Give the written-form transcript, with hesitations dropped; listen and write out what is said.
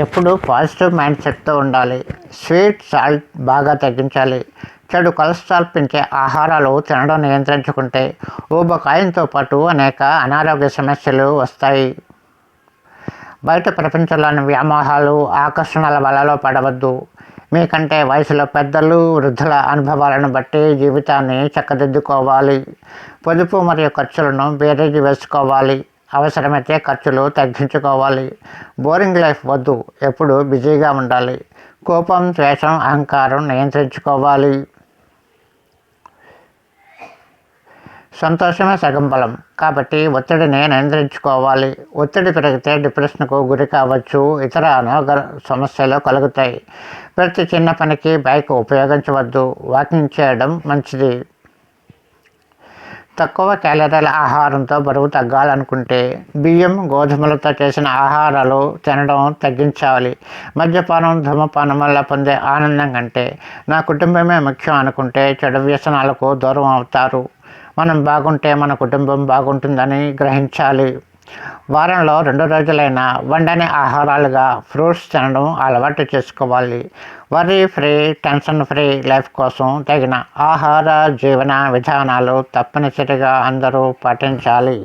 ఎప్పుడు positive mind సెట్తో ఉండాలి. Sweet, salt బాగా తగ్గించాలి. చెడు కొలెస్ట్రాల్ పెంచే ఆహారాలు తినడం నియంత్రించుకుంటే ఊబకాయంతో పాటు అనేక అనారోగ్య సమస్యలు వస్తాయి. బయట ప్రపంచంలోని వ్యామోహాలు, ఆకర్షణల వలలో పడవద్దు. మీకంటే వయసులో పెద్దలు, వృద్ధుల అనుభవాలను బట్టి జీవితాన్ని చక్కదిద్దుకోవాలి. పొదుపు మరియు ఖర్చులను బేరీజు వేసుకోవాలి. అవసరమైతే ఖర్చులు తగ్గించుకోవాలి. బోరింగ్ లైఫ్ వద్దు, ఎప్పుడు బిజీగా ఉండాలి. కోపం, ద్వేషం, అహంకారం నియంత్రించుకోవాలి. సంతోషమే సగం బలం కాబట్టి ఒత్తిడిని నియంత్రించుకోవాలి. ఒత్తిడి పెరిగితే డిప్రెషన్కు గురి కావచ్చు, ఇతర అనారోగ్య సమస్యలు కలుగుతాయి. ప్రతి చిన్న పనికి బైక్ ఉపయోగించవద్దు. వాకింగ్ చేయడం మంచిది. తక్కువ క్యాలరీల ఆహారంతో బరువు తగ్గాలనుకుంటే బియ్యం, గోధుమలతో చేసిన ఆహారాలు తినడం తగ్గించాలి. మద్యపానం, ధూమపానం వల్ల పొందే ఆనందం కంటే నా కుటుంబమే ముఖ్యం అనుకుంటే చెడు వ్యసనాలకు దూరం అవుతారు. మనం బాగుంటే మన కుటుంబం బాగుంటుందని గ్రహించాలి. వారంలో 2 రోజులైనా వండని ఆహారాలుగా ఫ్రూట్స్ తినడం అలవాటు చేసుకోవాలి. Worry free, tension free life కోసం తగిన ఆహార, జీవన విధానాలు తప్పనిసరిగా అందరూ పాటించాలి.